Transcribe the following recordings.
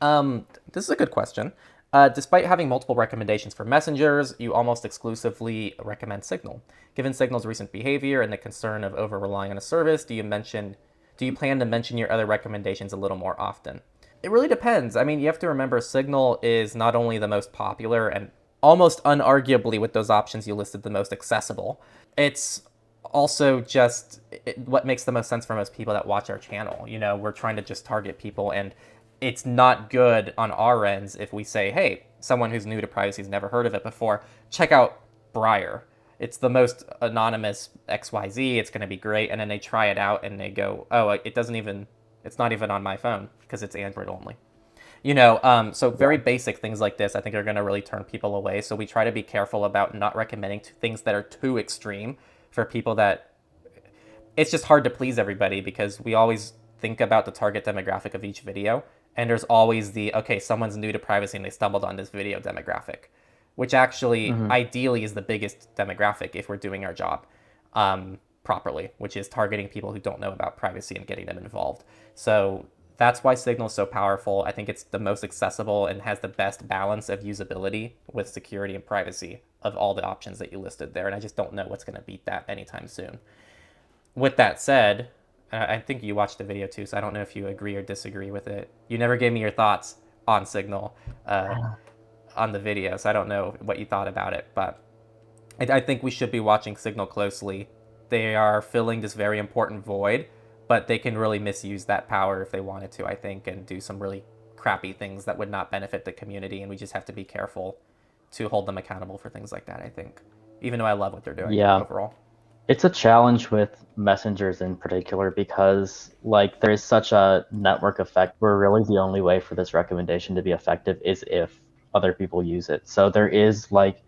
This is a good question. Despite having multiple recommendations for messengers, you almost exclusively recommend Signal. Given Signal's recent behavior and the concern of over relying on a service, do you plan to mention your other recommendations a little more often? It really depends. I mean, you have to remember Signal is not only the most popular and almost unarguably with those options you listed the most accessible. It's also just what makes the most sense for most people that watch our channel. You know, we're trying to just target people, and it's not good on our ends if we say, hey, someone who's new to privacy has never heard of it before, check out Briar. It's the most anonymous XYZ. It's going to be great. And then they try it out and they go, oh, it's not even on my phone because it's Android only. So very basic things like this, I think, are going to really turn people away. So we try to be careful about not recommending things that are too extreme for people that it's just hard to please everybody because we always think about the target demographic of each video. And there's always okay, someone's new to privacy and they stumbled on this video demographic, which actually Hmm. ideally is the biggest demographic if we're doing our job properly, which is targeting people who don't know about privacy and getting them involved. So that's why Signal is so powerful. I think it's the most accessible and has the best balance of usability with security and privacy of all the options that you listed there. And I just don't know what's going to beat that anytime soon. With that said, I think you watched the video too, so I don't know if you agree or disagree with it. You never gave me your thoughts on Signal on the video, so I don't know what you thought about it. But I think we should be watching Signal closely. They are filling this very important void, but they can really misuse that power if they wanted to, I think, and do some really crappy things that would not benefit the community. And we just have to be careful to hold them accountable for things like that, I think, even though I love what they're doing Yeah, overall. it's a challenge with messengers in particular because like there is such a network effect where really the only way for this recommendation to be effective is if other people use it. So there is like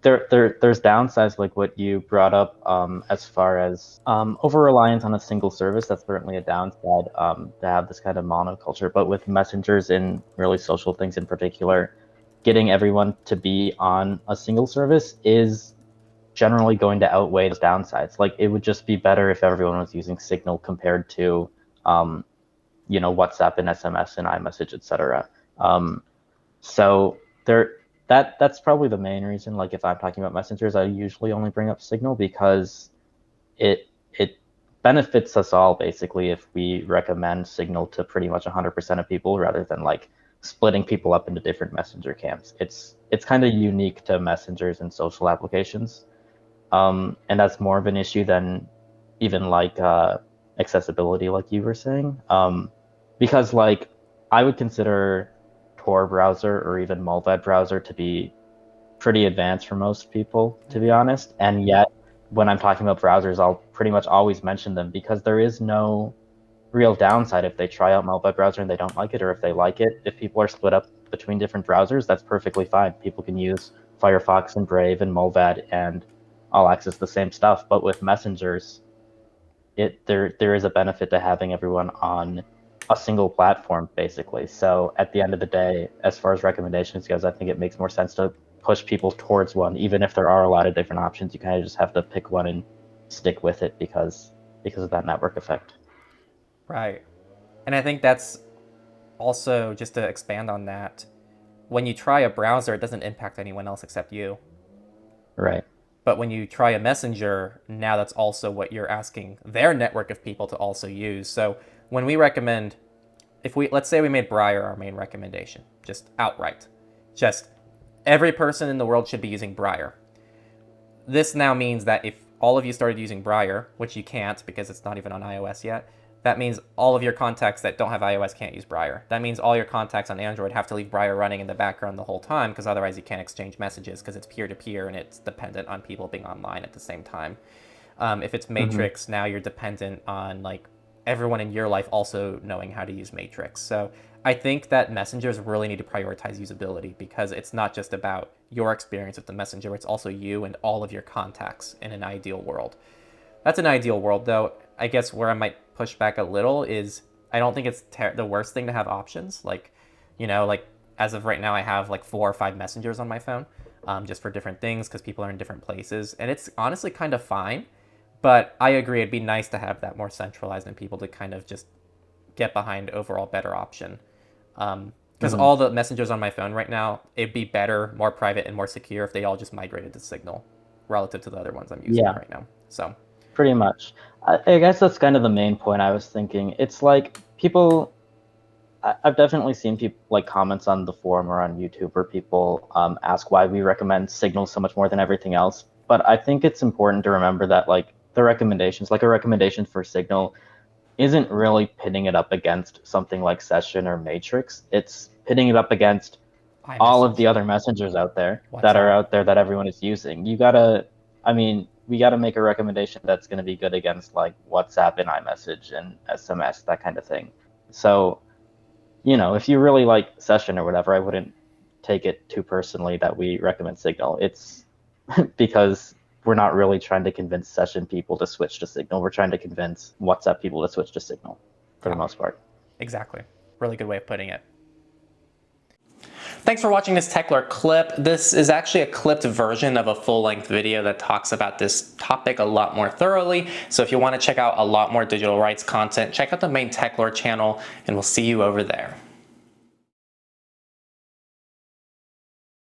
there's downsides like what you brought up as far as over reliance on a single service. That's certainly a downside to have this kind of monoculture. But with messengers and really social things in particular, getting everyone to be on a single service is generally going to outweigh those downsides. Like it would just be better if everyone was using Signal compared to, um, WhatsApp and SMS and iMessage, etc. Um, so there, that's probably the main reason. Like if I'm talking about messengers, I usually only bring up Signal because it benefits us all basically if we recommend Signal to pretty much 100% of people rather than like splitting people up into different messenger camps. It's kind of unique to messengers and social applications, and that's more of an issue than even like accessibility, like you were saying. Because like I would consider Tor browser or even Mulvad browser to be pretty advanced for most people, to be honest. And yet, when I'm talking about browsers, I'll pretty much always mention them because there is no real downside if they try out Mulvad browser and they don't like it, or if they like it. If people are split up between different browsers, that's perfectly fine. People can use Firefox and Brave and Mulvad and all access the same stuff. But with messengers, there is a benefit to having everyone on a single platform, basically. So at the end of the day, as far as recommendations goes, I think it makes more sense to push people towards one, even if there are a lot of different options. You kind of just have to pick one and stick with it because of that network effect. Right. And I think that's also, just to expand on that, when you try a browser, it doesn't impact anyone else except you. Right. But when you try a messenger, now that's also what you're asking their network of people to also use. So when we recommend, if we, let's say we made Briar our main recommendation, just outright, just every person in the world should be using Briar. This now means that if all of you started using Briar, which you can't because it's not even on iOS yet, that means all of your contacts that don't have iOS can't use Briar. That means all your contacts on Android have to leave Briar running in the background the whole time because otherwise you can't exchange messages because it's peer to peer and it's dependent on people being online at the same time. If it's Hmm. Matrix, now you're dependent on like everyone in your life also knowing how to use Matrix. So I think that messengers really need to prioritize usability because it's not just about your experience with the messenger, it's also you and all of your contacts in an ideal world. That's an ideal world, though. I guess where I might push back a little is I don't think it's the worst thing to have options. Like as of right now, I have like 4 or 5 messengers on my phone, just for different things because people are in different places, and it's honestly kind of fine. But I agree, it'd be nice to have that more centralized and people to kind of just get behind overall better option. Because all the messengers on my phone right now, it'd be better, more private, and more secure if they all just migrated to Signal relative to the other ones I'm using Yeah, right now. So, pretty much. I guess that's kind of the main point I was thinking. It's like people I've definitely seen people like comments on the forum or on YouTube where people ask why we recommend Signal so much more than everything else. But I think it's important to remember that like the recommendations, like a recommendation for Signal, isn't really pitting it up against something like Session or Matrix. It's pitting it up against all of the iMessage, other messengers out there that are WhatsApp. out there that everyone is using. You gotta, I mean, we gotta make a recommendation that's gonna be good against like WhatsApp and iMessage and SMS, that kind of thing. So if you really like Session or whatever, I wouldn't take it too personally that we recommend Signal. It's because we're not really trying to convince Session people to switch to Signal. We're trying to convince WhatsApp people to switch to Signal for the Yeah, most part. exactly. Really good way of putting it. Thanks for watching this Techlore clip. This is actually a clipped version of a full-length video that talks about this topic a lot more thoroughly. So if you want to check out a lot more digital rights content, check out the main Techlore channel, and we'll see you over there.